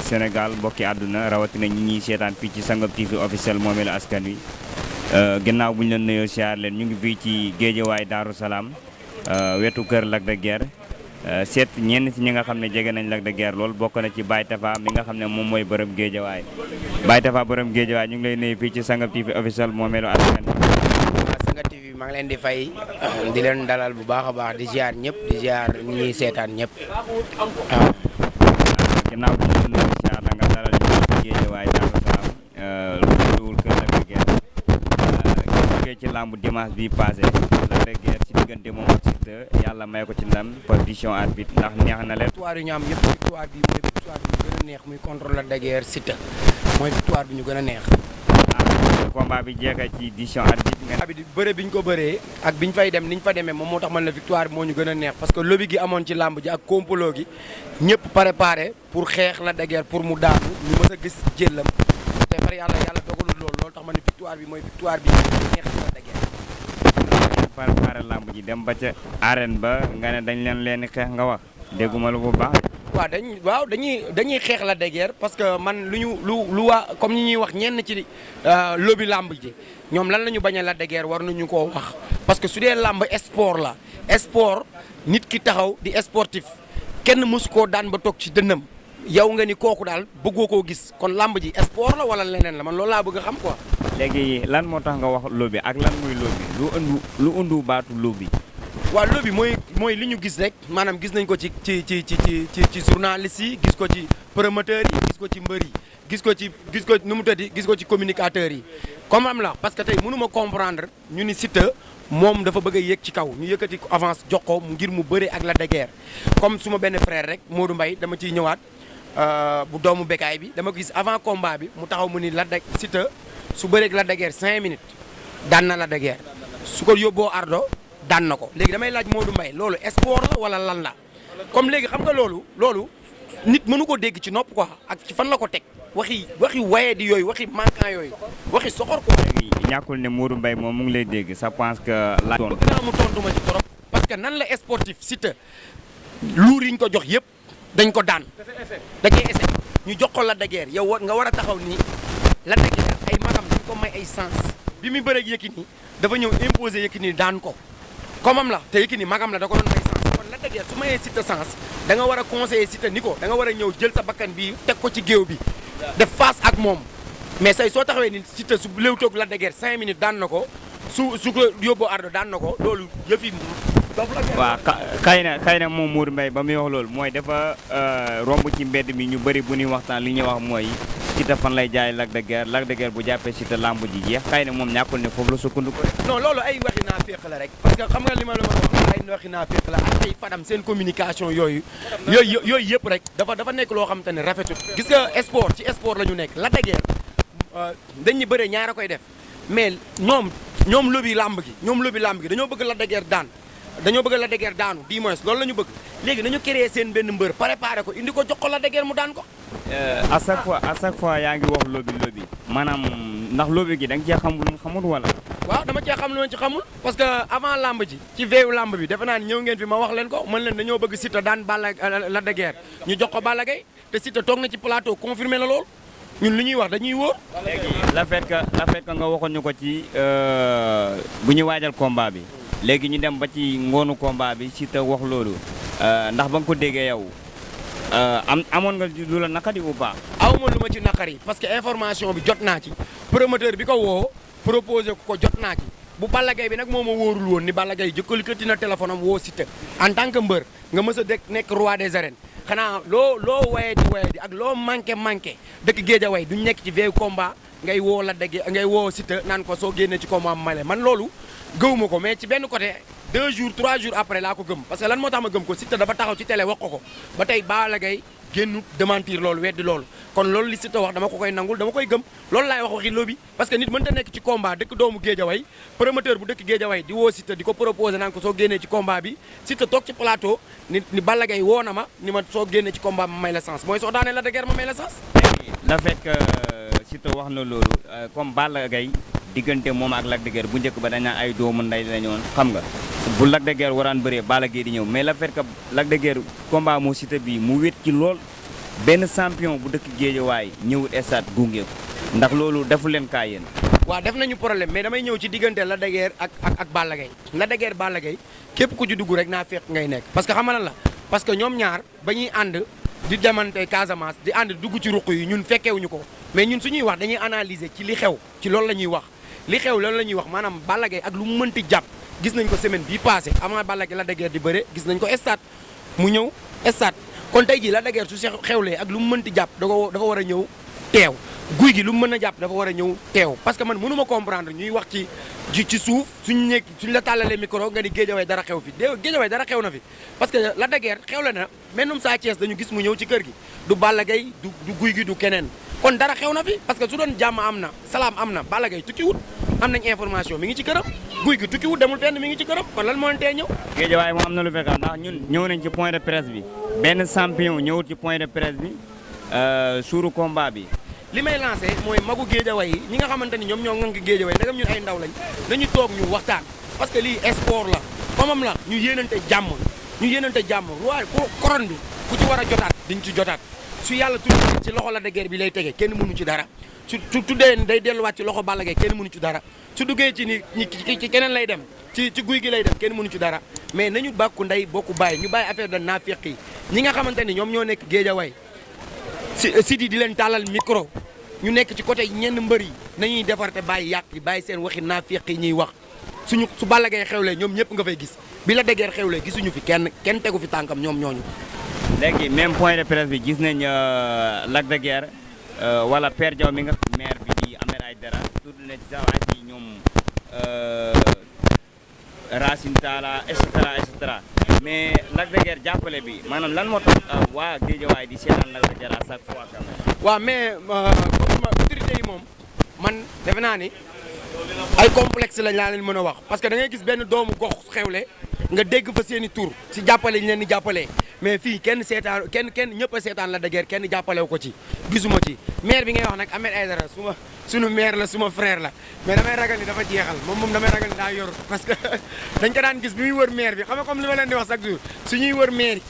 Sénégal mbokki àdduna rawatina ñi ñuy seetaan fii ci Sangam TV officiel moomeelu askan wi ginnaaw bu ñu leen nuyoo siyaar leen ñu ngi fii ci Géejawaay Daaru Salaam wetu kër Lac de Guiers seet ñenn ci ñi nga xam ne jege nañ Lac de Guiers lool bokk na ci Baye Tafa mi nga xam ne moom mooy bërëm Géejawaay Baye Tafa bërëm Géejawaay ñu ngi lay nuyu fii ci Sangam TV officiel moomeelu askan wi. waaw Sangam TV maa ngi leen di fay di leen dalal bu baax a baax di ziar ñëpp di ziar ñi seetaan ñëpp waaw. ginnaaw bu ñu nuyoo siyaar la nga dalal ñu ci Géejawaay Daaru Salaam lu dul kër Lac de Guiers ci làmb dimanche bi passé Lac de Guiers ci diggante moom ak Siteu yàlla may ko ci ndam position arbitre ndax neex na leen. victoire yi ñu am yëpp victoire bi mooy victoire bi ñu gën a neex muy contre Lac de Guiers Siteu mooy victoire bi ñu gën a neex. combat bi jeexee ci décision arbitre nga. bi bëre bi ñu ko bëree ak bi ñu fay dem ni ñu fa demee moom moo tax man la victoire bi moo ñu gën a neex parce que lobby gi amoon ci làmb ji ak complot gi ñëpp préparé pour xeex Lac de Guiers pour mu daanu ñu mës a gis jëllam te far yàlla dogalul loolu tax ma ne victoire bi mooy victoire bi neex ci Lac de Guiers. préparé làmb ji dem ba ca arène ba nga ne dañ leen xeex nga wax dégguma lu bu baax. waaw dañuy xeex Lac de Guiers parce que man lu waa comme ñi ñuy wax ñenn ci lobby làmb ji ñoom lan la ñu bañ a Lac de Guiers war nañu koo wax parce que su dee làmb sport la sport nit ki taxaw di sportif kenn mësu koo daan ba toog ci dënnam yow nga ni kooku daal bëggoo koo gis kon làmb ji sport la wala leneen la man loolu laa bëgg a xam quoi. léegi lan moo tax nga wax lobby ak lan muy lobby lu undu baatu lobby. waaw lobby mooy li ñu gis rek maanaam gis nañ ko ci journalistes yi gis ko ci promoteurs yi gis ko ci mbër yi gis ko nu mu tëddi gis ko ci communicateurs yi comme am la parce que tey mënuma comprendre ñu ni Siteu moom dafa bëgg a yéeg ci kaw ñu yëkkati ko avance jox ko ngir mu bëre ak Lac de Guiers comme suma benn frère rek Modou Mbaye dama ciy ñëwaat bu doomu Bécaye bi dama gis avant combat bi mu taxaw mu ni Siteu su bëree ak Lac de Guiers 5 minutes daan na Lac de Guiers su ko yóbboo ardo daan na ko léegi damay laaj Modou Mbaye loolu sport la wala lan la comme léegi xam nga loolu nit mënu ko dégg ci nopp quoi ak ci fan la ko teg waxi waye di yooyu waxi manquant yooyu waxi soxor ko. léegi ñàkkul ne Modou Mbaye moom mu ngi lay dégg ça pense que. la doon dinaa mu tontu ma ci trop parce que nan la sportif Siteu luur yi ñu ko jox yëpp dañ ko daan da cee essayé ñu jox ko Lac de Guiers yow nga war a taxaw nii Lac de Guiers ay magam dañ ko may ay sens bi muy bëreeg Yékini dafa ñëw imposer Yékini daan ko. comme am la te Yékini magam la da ko doon may sens kon Lac de Guiers su mayee Siteu sens da nga war a conseiller Siteu ni ko da nga war a ñëw jël sa bakkan bi teg ko ci géew bi def face ak moom mais say soo taxawee ni Siteu su léewtoog Lac de Guiers 5 minutes daan na ko su ko yóbboo ardo daan na ko loolu yëf yi dof la. waaw xëy na moom Modou Mbaye ba muy wax loolu mooy dafa romb ci mbedd mi ñu bëri bu ñuy waxtaan li ñuy wax mooy Siteu fan lay jaay Lac de Guiers bu jàppee Siteu lamb ji jeex xëy na moom ñàkkul ne foofu la sukkandiku rek. non loolu ay waxi naa féq la rek parce que xam nga li ma la mën a wax ay waxi naa féq la ak ay fadam seen communication yooyu yëpp rek dafa nekk loo xam te ne rafetul. gis nga sport ci sport la ñu nekk Lac de Guiers dañ ñu bëre ñaar a koy def mais ñoom lobby làmb gi dañoo bëgg Lac de Guiers Lac de Guiers daanu 10 mois loolu la ñu bëgg léegi nañu créer seen benn mbër préparé ko indi ko jox ko Lac de Guiers mu daan ko. à chaque fois yaa ngi wax lobby maanaam ndax lobby gi da nga cee xamul wala. waaw dama cee xam lu ma ci xamul parce que avant lamb ji ci veewu lamb bi defe naa ñëw ngeen fi ma wax leen ko mën leen dañoo bëgg Siteu daan Lac de Guiers ñu jox ko Balla Gaye te Siteu toog na ci plateau confirmé la lool ñun li ñuy wax dañuy wóor. léegi la fait que nga waxoon ñu ko ci bu ñu waajal combat bi léegi ñu dem ba ci ngoonu combat bi Siteu wax loolu ndax ba nga ko déggee yow amoon nga lu la naqari bu baax. awma lu ma ci naqari parce que information bi jot naa ci promoteur bi ko woo proposé ko jot naa ci bu Balla Gaye bi nag moo ma wóorul woon ni Balla Gaye jëkkalikati na téléphone am woo Siteu en tant que mbër nga mës a nekk roi des arènes xanaa loo waye di ak loo manqué dëkk Guédiawaye duñ nekk ci veille combat ngay woo Lac de Guiers ngay woo Siteu naan ko soo génnee ci combat male man loolu gëwuma ko mais ci benn côté 2 jours 3 jours après laa ko gëm parce que lan moo tax ma gëm ko Siteu dafa taxaw ci télé wax ko ba tey Balla Gaye génn démentir loolu weddi loolu kon loolu li Siteu wax dama ko koy nangul dama koy gëm loolu laay wax waxi lobby parce que nit mënta nekk ci combat dëkk doomu Guédiawaye promoteur bu dëkk Guédiawaye di woo Siteu di ko proposé naan ko soo génnee ci combat bi Siteu toog ci plateau ni Balla Gaye woo na ma ni ma soo génnee ci combat ma may la sens mooy soo daanee Lac de Guiers ma may la sens. la fekk Siteu wax na loolu comme Balla Gaye diggante moom ak Lac de Guiers bu njëkk ba dañ naan ay doomu ndey la ñoon xam nga bu Lac de Guiers waraan bëree Balla Gaye di ñëw mais la fait que Lac de Guiers combat moo Siteu bii mu wét ci lool benn champion bu dëkk Géejawaay ñëwul stade gunge ko ndax loolu defu leen kaa yéen. waaw def nañu problème mais damay ñëw ci diggante Lac de Guiers ak Balla Gaye Lac de Guiers Balla Gaye képp ku ci dugg rek naa fekk ngay nekk parce que xamal la parce que ñoom ñaar ba ñuy ànd di demante Casamance di ànd dugg ci ruq yi ñun fekkewuñu ko mais ñun suñuy wax dañuy analyser ci li xew ci loolu la ñuy wax li xew loolu la ñuy wax maanaam Balla Gaye ak lu mu mënti jàpp gis nañ ko semaine bii passé avant Balla Gaye Lac de Guiers di bëre gis nañ ko stade mu ñëw stade kon tey jii Lac de Guiers su xewlee ak lu mu mënti jàpp dafa war a ñëw teew guy gi lu mu mën a jàpp dafa war a ñëw teew parce que man mënuma comprendre ñuy wax ci suuf suñu la tàllalee micro nga ni Géejawaay dara xew fi Géejawaay dara xew na fi parce que Lac de Guiers xew la na mennum Sa Thiès dañu gis mu ñëw ci kër gi du Balla Gaye du guy gi du keneen kon dara xew na fi parce que su doon jàmm am na salaam am na Balla Gaye tukki wut am nañ information mi ngi ci këram guy gi tukki wut demul fenn mi ngi ci këram kon lan moo leen tee ñëw Géejawaay moo am na lu fekk ndax ñun ñëw nañ ci point de presse bi benn champion ñëwut ci point de presse bi suuru combat bi. li may lancé mooy magu Géejawaay yi ñi nga xamante ni ñoom ñoo ŋànk Géejawaay ndegam ñun ay ndaw lañ nañu toog ñu waxtaan parce que lii sport la moomam la ñu yéenante jàmm roi couronne bi ku ci war a jotaat diñ ci jotaat su yàlla tudd ci loxo Lac de Guiers bi lay tege kenn mënu ci dara su tuddee day delluwaat ci loxo Balla Gaye kenn mënu ci dara su duggee ci ci keneen lay dem ci guy gi lay dem kenn mënu ci dara mais nañu bàkku ndey bokku bàyyi ñu bàyyi affaire de naafeq yi ñi nga xamante ni ñoom ñoo nekk Géejawaay Sidi di leen tàllal micro ñu nekk ci côté ñenn mbër yi nañuy defar te bàyyi yàq yi bàyyi seen waxi naafeq yi ñuy wax su Balla Gaye xewlee ñoom ñëpp nga fay gis bi Lac de Guiers xewlee gisuñu fi kenn tegu fi tànkam ñoom ñooñu. léegi même point de presse bi gis nañ Lac de Guiers wala Père Diaw mi nga maire bi di Ahmed Aïdara tudd na ci sax ay ci ñoom Racine Talla et cetera mais Lac de Guiers jàppale bi maanaam lan moo tax waa Géejawaay di seetaan Lac de Guiers à chaque fois quand même. waaw mais autorité yi moom man defe naa ni ay complexe lañ laa leen mën a wax parce que da ngay gis benn doomu gox xewle nga dégg fa seen i tur si jàppale ñu leen di jàppalee mais fii kenn ñëpp a seetaan Lac de Guiers kenn jàppalewu ko ci gisuma ci maire bi ngay wax nag Ahmed Aïdara sunu maire la suma frère la mais damay ragal ni dafa jeexal moom damay ragal ni daa yor parce que dañ ko daan gis bi muy wër maire bi xam nga comme li ma leen di wax chaque jour suñuy wër maire yi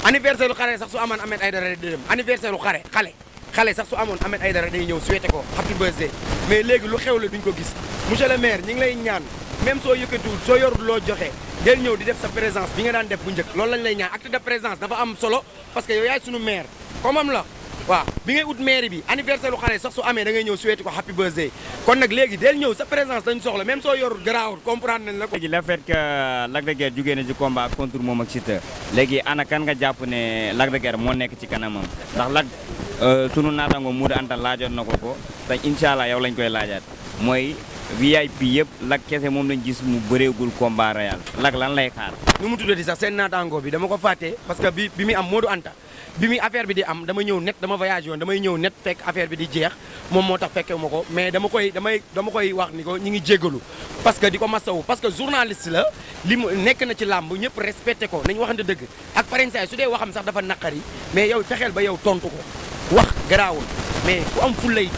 anniversaire lu xale sax su amoon Ahmed Aïdara day dem anniversaire lu xale sax su amoon Ahmed Aïdara day ñëw souhaité ko happy birthday mais léegi lu xew la duñ ko gis monsieur le maire ñi ngi lay ñaan même soo yëkkatiwul soo yorul loo joxe del ñëw di def sa présence bi nga daan def bu njëkk loolu lañ lay ñaan acte de présence dafa am solo parce que yow yaay sunu maire comme am la waaw bi ngay ut maire bi anniversaire lu xale sax su amee da ngay ñëw souhaité ko happy birthday kon nag léegi del ñëw sa présence dañ soxla même soo yorul garaawul comprendre nañ la ko. léegi le fait que Lac de Guiers jugee na ci combat contre moom ak Siteu léegi ana kan nga jàpp ne Lac de Guiers moo nekk ci kanamam ndax Lac sunu naataango Modou Anta laajoon na ko te incha allah yow lañ koy laajaat mooy VIP yëpp Lac kese moom lañ gis mu bëreegul combat royal Lac lan lay xaar. nu mu tuddati sax seen naataango bi dama ko fàtte parce que bi mi am Modou Anta bi mi affaire bi di am dama ñëw net dama voyage yoon damay ñëw net fekk affaire bi di jeex moom moo tax fekke ma ko mais dama koy wax ni ko ñi ngi jéggalu parce que di ko masawu parce que journaliste la li mu nekk na ci làmb ñëpp respecté ko nañ waxante dëgg ak parensaay su dee waxam sax dafa naqari mais yow fexeel ba yow tontu ko wax garaawul mais ku am fullay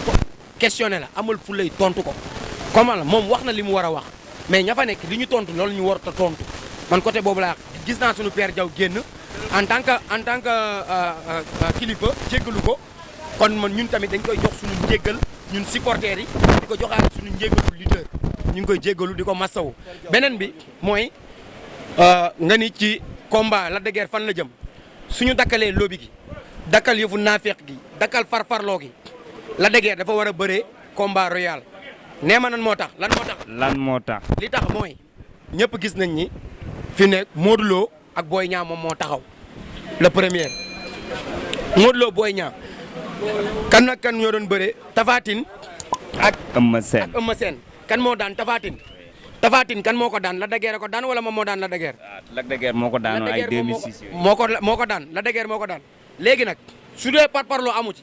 questionné la amal fullay tontu ko comment la moom wax na li mu war a wax mais ña fa nekk li ñu tontu loolu ñu war a tontu man côté boobu laa gis naa suñu Père Diaw génn en tant que kilifa jéggalu ko kon man ñun tamit dañ koy jox suñu njéggal ñun supporters yi di ko joxaat suñu njéggalu leader ñu ngi koy jéggalu di ko massawu beneen bi mooy nga ni ci combat Lac de Guiers fan la jëm suñu dakkalee lobby gi dakkal yëfu naafeq gi dakkal farfarloo gi Lac de Guiers dafa war a bëree combat royal nee ma nan moo tax lan moo tax li tax mooy ñëpp gis nañ ni fi nekk Modou Lo ak Boy Niang moom moo taxaw le premier Modou Lo Boy Niang kan nag kan ñoo doon bëree Tapha Tine ak Eumeu Sène kan moo daan Tapha Tine kan moo ko daan Lac de Guiers ko daan wala moom moo daan Lac de Guiers. Lac de Guiers moo ko daan ay 2006 moo ko daan Lac de Guiers moo ko daan léegi nag su dee parparloo amu ci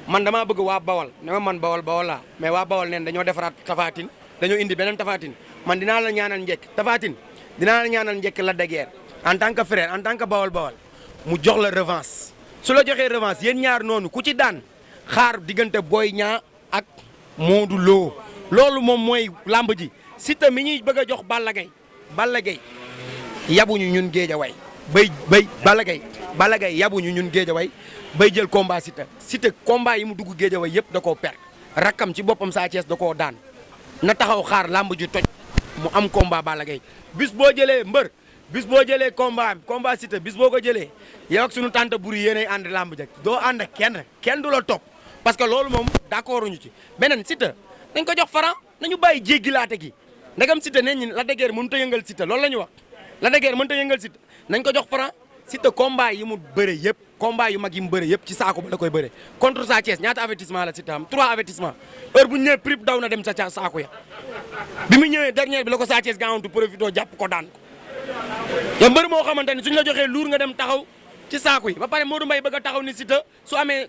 man damaa bëgg waa Bawal ne ma man Bawal laa mais waa Bawal neen dañoo defaraat Tapha Tine dañoo indi beneen Tapha Tine man dinaa la ñaanal njëkk Tapha Tine dinaa la ñaanal njëkk Lac de Guiers en tant que frère en tant que Bawal mu jox la revanche su la joxee revanche yéen ñaar noonu ku ci daan xaar diggante Boy Niang ak Modou Lo loolu moom mooy lamb ji Siteu mi ñuy bëgg a jox Balla Gaye yabuñu ñun Géejawaay Balla Gaye yabuñu ñun Géejawaay bay jël combat Siteu combat yi mu dugg Guédiawaye yëpp da koo perte rakkam ci boppam Sa Thiès da koo daan na taxaw xaar làmb ji toj mu am combat Balla Gaye bis boo jëlee mbër bis boo jëlee combat Siteu bis boo ko jëlee yow ak sunu tante buri yéenay ànd làmb jak doo ànd ak kenn du la topp parce que loolu moom d'accord ñu ci beneen Siteu dañ ko jox Franc nañu bàyyi jéggilaate gi ndegam Siteu nee ñi la déguère mënut a yëngal Siteu loolu la ñu wax la déguère mënut a yëngal Siteu nañ ko jox Franc Siteu combat yi mu bëre yëpp combat yu mag yi mu bëre yëpp ci saako ba la koy bëre contre Sa Thiès ñaata avertissement la Siteu am 3 avertissement heure bu ñu ñëwee prip daw na dem sa saako ya bi mu ñëwee dernier bi la ko Sa Thiès gaawantu profité jàpp ko daan ko yow mbër moo xamante ni suñ la joxee luur nga dem taxaw ci saako yi ba pare Modou Mbaye bëgg a taxaw ni Siteu su amee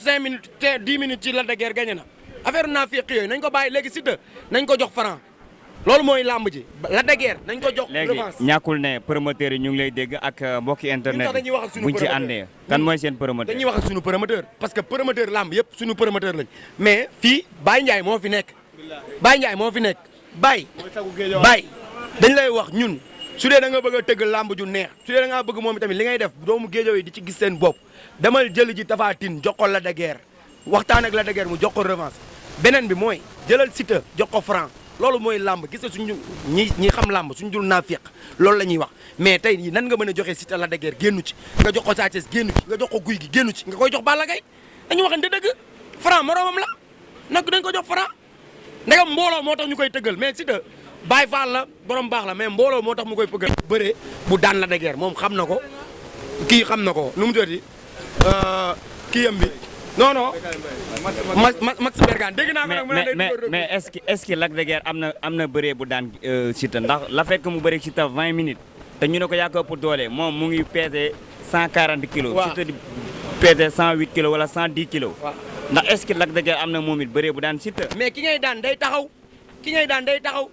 5 minutes 10 minutes ci la déguère gagné na affaire naa féq yooyu nañ ko bàyyi léegi Siteu nañ ko jox Franc loolu mooy làmb ji la déguère nañ ko jox revanche léegi ñàkkul ne promoteurs yi ñu ngi lay dégg ak mbokki internet buñ ci àndee kan mooy seen promoteur dañuy wax ak suñu promoteur parce que promoteur làmb yëpp suñu promoteur lañ mais fii Baye Ndiaye moo fi nekk Baye dañ lay wax ñun su dee da nga bëgg a tëgg làmb ju neex su dee da ngaa bëgg moom tamit li ngay def doomu Guédiawaye di ci gis seen bopp demal jëli ji Tapha Tine jox ko la déguère waxtaan ak la déguère mu jox ko revanche beneen bi mooy jëlal Siteu jox ko Franc loolu mooy làmb gis nga suñu ñi xam làmb suñu dul naafiq loolu la ñuy wax mais tey nan nga mën a joxe Siteu la déguère génnu ci nga jox ko Sa Thiès génnu ci nga jox ko Gouye Gui génnu ci nga koy jox Balla Gaye dañu waxante dëgg Franc moroomam la nag dañ ko jox Franc ndegam mbooloo moo tax ñu koy tëggal mais Siteu Baye Fall la borom baax la mais mbooloo moo tax mu koy pëggal bëree bu daan la déguère moom xam na ko kii xam na ko nu mu tëddi kii yam bi non Max Bergane dégg naa ko nag mais est-ce que Lac de Guiers am na bëree bu daan Siteu ndax la fekk mu bëri Siteu 20 minutes te ñu ne ko yaa ko ëpp doole moom mu ngi peese 140 kilos. waaw Siteu di peese 108 kilos wala 110 kilos. waaw ndax est-ce que Lac de Guiers am na moom it bëree bu daan Siteu. mais ki ngay daan day taxaw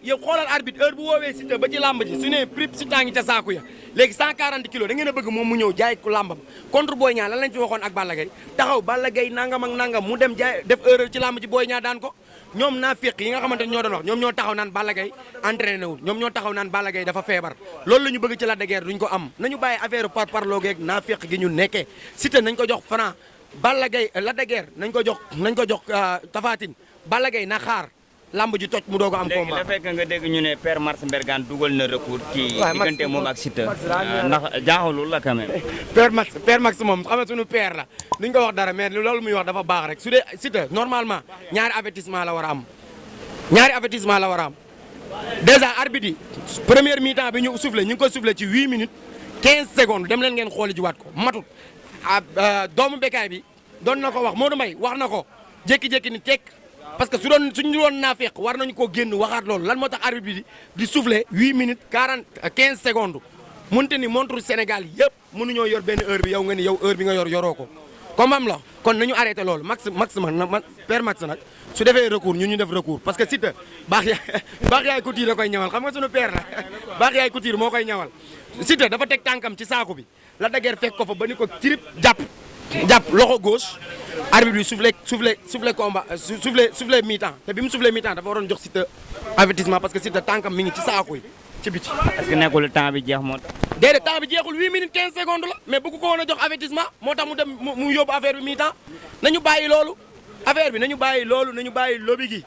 yow xoolal arbitre heure bu woowee Siteu ba ci làmb ji su ne prip Siteu ngi ca saaku ya léegi 140 kilos da ngeen a bëgg moom mu ñëw jaay ku làmbam contre Boy Niang lan lañ fi waxoon ak Balla Gaye taxaw Balla Gaye nangam ak nangam mu dem jaay def erreur ci làmb ji Boy Niang daan ko ñoom naa féq yi nga xamante ne ñoo doon wax ñoom ñoo taxaw naan Balla Gaye entraîné wul ñoom ñoo taxaw naan Balla Gaye dafa feebar loolu la ñu bëgg ci Lac de Guiers duñ ko am nañu bàyyi affaire par parloo geeg naa féq gi ñu nekkee Siteu nañ ko jox Franc Balla Gaye Lac de Guiers nañ ko jox Tapha Tine Balla Gaye na xaar lamb ji toj mu doog a am combat. léegi la fekk nga dégg ñu ne Père Max Mbergane dugal na recours ci diggante moom ak Siteu ndax jaaxalul la quand même. Père Max moom xam nga suñu père la duñ ko wax dara mais loolu muy wax dafa baax rek su dee Siteu normalement ñaari avertissement la war a am déjà arbitre yi première mi-temps bi ñu soufflé ñu ngi ko soufflé ci 8 minutes 15 secondes dem leen ngeen xooli jiwaat ko matut doomu Bécaye bi doon na ko wax Modou Mbaye wax na ko jékki-jékki ni tekk parce que suñu doon naafeq war nañu koo génn waxaat loolu lan moo tax arbitre bi di souffler 8 minutes 15 secondes mënte ni montre Sénégal yëpp mënuñoo yor benn heure bi yow nga ni yow heure bi nga yoroo ko comme am la kon nañu arrêté loolu Max Père Max nag su defee recours ñu def recours parce que Siteu baax yaay couture da koy ñawal xam nga suñu père la baax yaay couture moo koy ñawal Siteu dafa teg tànkam ci saako bi Lac de Guiers fekk ko fa ba ni ko cirip jàpp loxo gauche arbitre bi soufflé combat soufflé mi-temps te bi mu soufflé mi-temps dafa waroon jox Siteu avertissement parce que Siteu tànkam mi ngi ci saako yi ci biti. est-ce que nekkul temps bi jeex moo tax. déedéet temps bi jeexul 8 minutes 15 secondes la mais bëgg ko woon a jox avertissement moo tax mu dem mu yóbbu affaire bi mi-temps nañu bàyyi loolu affaire bi nañu bàyyi lobby gi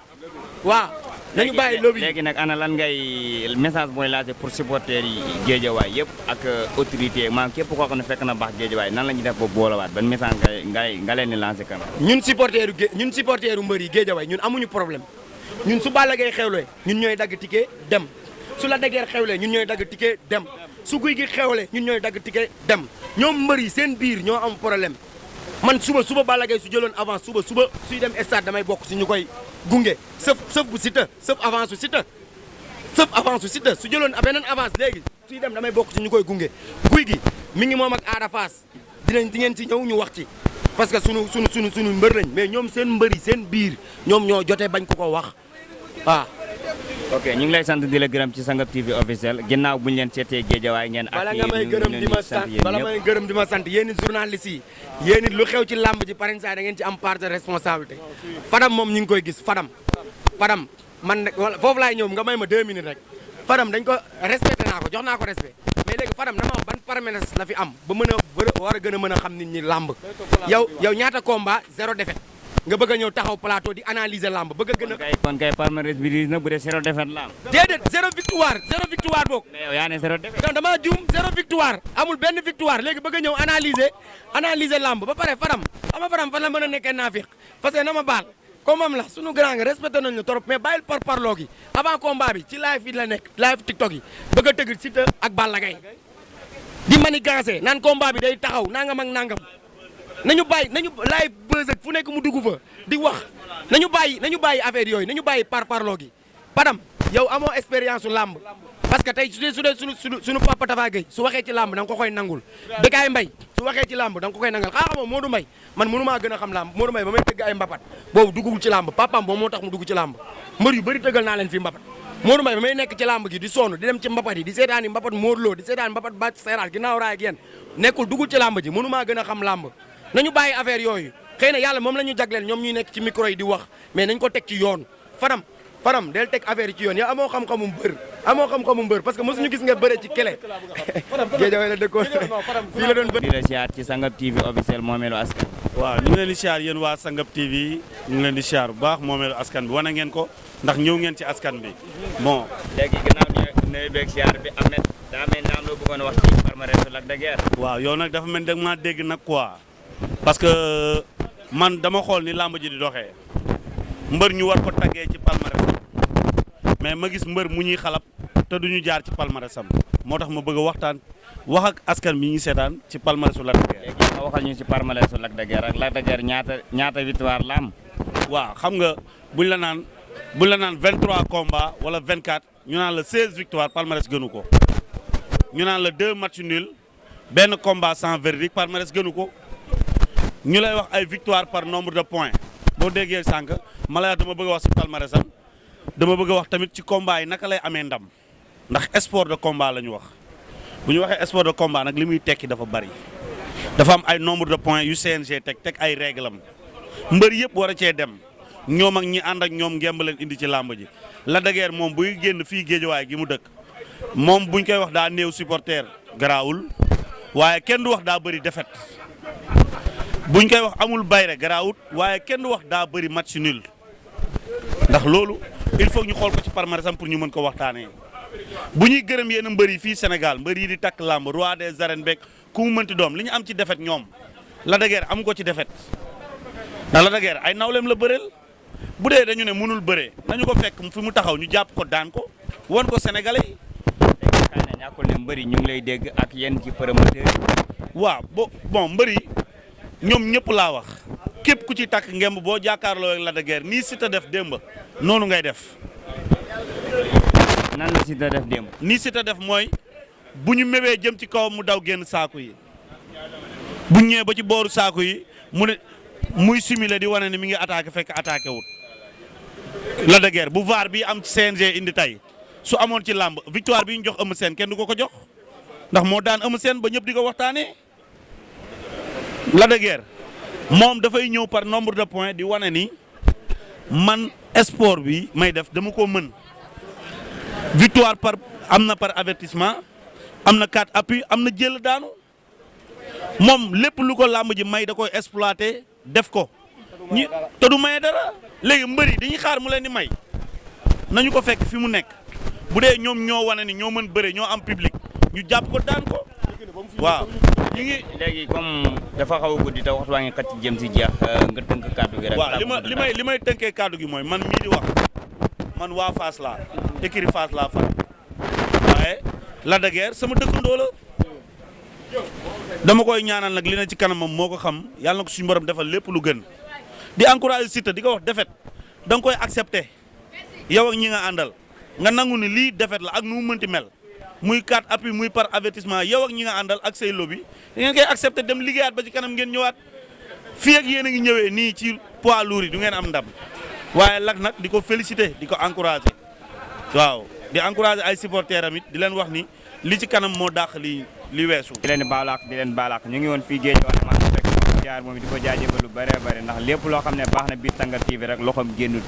waaw. nañu bàyyi lobby gi léegi nag ana lan ngay message booy laajte pour supporters yi Guédiawaye yëpp ak autorité maanaam képp koo xam ne fekk na baax Guédiawaye nan la ñuy def ba boolawaat ban message nga leen di lancer quand même. ñun supporteru mbër yi Guédiawaye ñun amuñu problème ñun su Balla Gaye xewlee ñun ñooy dagg ticket dem su Lac de Guiers xewlee ñun ñooy dagg ticket dem su Gouye Gui xewlee ñun ñooy dagg ticket dem ñoom mbër yi seen biir ñoo am problème man suba Balla Gaye su jëloon avance suba suy dem stade damay bokk si ñu koy gunge sëf bu Siteu sëf avance su Siteu su jëloon beneen avance léegi suy dem damay bokk si ñu koy gunge Gouye Gui mi ngi moom ak Ada Fass di ngeen ci ñëw ñu wax ci parce que sunu mbër lañ mais ñoom seen mbër yi seen biir ñoom ñoo jotee bañ ko wax waaw. ok ñu ngi lay sant di la gërëm ci Sangap TV officiel ginnaaw bu ñu leen seetee Guédiawaye ngeen. ak bala nga may gërëm di ma sant yéen it journaliste yi yéen it lu xew ci làmb ji parrain saa da ngeen ci am part de responsabilité Fadam moom ñu ngi koy gis Fadam man nag foofu laay ñëw nga may ma 2 minutes rek Fadam dañ ko respecté naa ko jox naa ko respect mais léegi Fadam dama am ban palmarès la fi am ba mën a war a gën a mën a xam nit ñi làmb yow ñaata combat 0 défaite nga bëgg a ñëw taxaw plateau di analyser làmb bëgg a gën a. kon kay palmarès bi di na bu dee 0 défaite la am. déedéet 0 victoire boog. mais yow yaa ne 0 défaite. donc damaa juum 0 victoire amul benn victoire léegi bëgg a ñëw analyser làmb ba pare Fadam xam nga Fadam fan la mën a nekkee naafiq parce que na ma baal comme am la sunu grand nga respecté nañ la trop mais bàyyil parloo gi avant combat bi ci live yi la nekk live TikTok yi bëgg a tëgg Siteu ak Balla Gaye di manigancé naan combat bi day taxaw nangam ak nangam nañu live buzz ak fu nekk mu dugg fa di wax nañu bàyyi affaire yooyu nañu bàyyi parloo gi Fadam yow amoo expérience su làmb parce que tey su dee suñu papa Tafa Gueye su waxee ci làmb da nga ko koy nangul Bécaye Mbaye su waxee ci làmb da nga ko koy nangal xaaxamoo Modou Mbaye man mënu maa gën a xam làmb Modou Mbaye ba may tëgg ay mbapat boobu duggul ci làmb papaam boobu moo tax mu dugg ci làmb mbër yu bëri tëggal naa leen fi mbapat Modou Mbaye ba may nekk ci làmb gi di sonn di dem ci mbapat yi di seetaan yi mbapat Modou Lo di seetaan mbapat Bac Seeraat ginnaaw raay ak yéen nekkul duggul ci làmb ji mënu maa gën a xam làmb nañu bàyyi affaire yooyu xëy na yàlla moom la ñu jagleel ñoom ñuy nekk ci micro yi di wax mais nañ ko teg ci yoon Fadam del teg affaire yi ci yoon yow amoo xam-xamu mbër parce que mosuñu gis nga bëre ci kele géej la dëkkoon fii la doon bëri. di la siyaar ci Sangap TV officiel moomeelu askan. waaw ñu ngi leen di siyaar yéen waa Sangap TV ñu ngi leen di siyaar bu baax moomeelu askan bi wane ngeen ko ndax ñëw ngeen ci askan bi bon. léegi gannaaw nuyu beeg siyaar bi Ahmed daa mel ni am loo bëggoon wax ci palmarès Lac de Guiers. waaw yow nag dafa mel ni da nga maa dégg nag quoi parce que man dama xool ni làmb ji di doxee mbër ñu war ko taggee ci palmarès mais ma gis mbër mu ñuy xalab te duñu jaar ci palmarèsam moo tax ma bëgg a waxtaan wax ak askan bi ñu seetaan ci palmarèsu Lac de Guiers. léegi ma waxal ñu ci palmarèsu Lac de Guiers ak Lac de Guiers ñaata victoire la am. waaw xam nga buñ la naan 23 combats wala 24 ñu naan la 16 victoire palmarès gënu ko ñu naan la 2 matchs nuls benn combat sans verdict palmarès gënu ko ñu lay wax ay victoire par nombre de points boo déggee sànq ma lay wax dama bëgg a wax ci palmarèsam dama bëgg a wax tamit ci combat yi naka lay amee ndam ndax sport de combat la ñu wax bu ñu waxee sport de combat nag li muy tekki dafa bari dafa am ay nombre de points yu CNG teg ay règle am mbër yëpp war a cee dem ñoom ak ñi ànd ak ñoom ngemb leen indi ci làmb ji Lac de Guiers moom buy génn fii géejawaay gi mu dëkk moom buñ koy wax daa néew supporter garaawul waaye kenn du wax daa bëri défaite buñ koy wax amul bayre garaawut waaye kenn du wax daa bëri match nul ndax loolu il faut ñu xool ko ci palmarèsam pour ñu mën ko waxtaanee bu ñuy gërëm yenn mbër yi fii Sénégal mbër yi di takk làmb roi des arènes beeg ku mu mënti doom li ñu am ci défaite ñoom Lac de Guiers am ko ci défaite ndax Lac de Guiers ay nawleem la bëreel bu dee dañu ne mënul bëree nañu ko fekk fi mu taxaw ñu jàpp ko daan ko won ko sénégalais yi. léegi xëy na ñàkkul ne mbër yi ñu ngi lay dégg ak yenn ci promoteur yi. waaw bon mbër yi ñoom ñëpp laa wax képp ku ci takk ngemb boo jàkkaarloo ak Lac de Guiers nii Siteu def démb noonu ngay def. nan la Siteu def démb. nii Siteu def mooy bu ñu mewee jëm ci kaw mu daw génn saako yi bu ñu ñëwee ba ci booru saako yi mu ne muy simuler di wane ne mi ngi attaqué fekk attaqué wut. Lac de Guiers bu VAR bi am ci CNG indi tey su amoon ci làmb victoire bi ñu jox Eumeu Sène kenn du ko ko jox ndax moo daan Eumeu Sène ba ñëpp di ko waxtaanee. Lac de Guiers moom dafay ñëw par nombre de points di wane ni man sport bi may def dama ko mën victoire am na par avertissement am na 4 appuis am na jël daanu moom lépp lu ko làmb ji may da koy exploité def ko ñi te du maye dara léegi mbëri dañuy xaar mu leen di may nañu ko fekk fi mu nekk bu dee ñoom ñoo wane ni ñoo mën bëre ñoo am public ñu jàpp ko daan ko waaw. ñu ngi léegi comme dafa xaw a guddi te waxtu waa ngi xëcc jëm si jeex nga tënk kàddu gi rek. waaw li may tënkee kàddu gi mooy man mii di wax man waa Fass laa écurie Fass laa far waaye Lac de Guiers sama dëkkandoo la dama koy ñaanal nag li na ci kanamam moo ko xam yàlla na ko suñu borom defal lépp lu gën di encourager Siteu di ko wax défaite da nga koy accepter yow ak ñi nga àndal nga nangu ni lii défaite la ak nu mu mënti mel. muy 4 appui muy par avertissement yow ak ñi nga àndal ak say lobby da ngeen koy accepté dem liggéeyaat ba ci kanam ngeen ñëwaat fii ak yéen a ngi ñëwee nii ci poids lourd yi du ngeen am ndam waaye Lac nag di ko félicité di ko encouragé waaw di encouragé ay supporters amit di leen wax ni li ci kanam moo dàq li weesu. di leen baalaak ñu ngi woon fii géej wala maa ngi fekk moom jaar moom di ko jaajëfal lu bëree bëri ndax lépp loo xam ne baax na biir Sangap TV rek loxoom génnut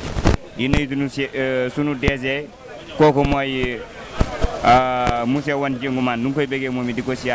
di nuyu sunu DG kooku mooy monsieur Wan Jengumaan nu ngi koy bëggee moom it di ko siyaar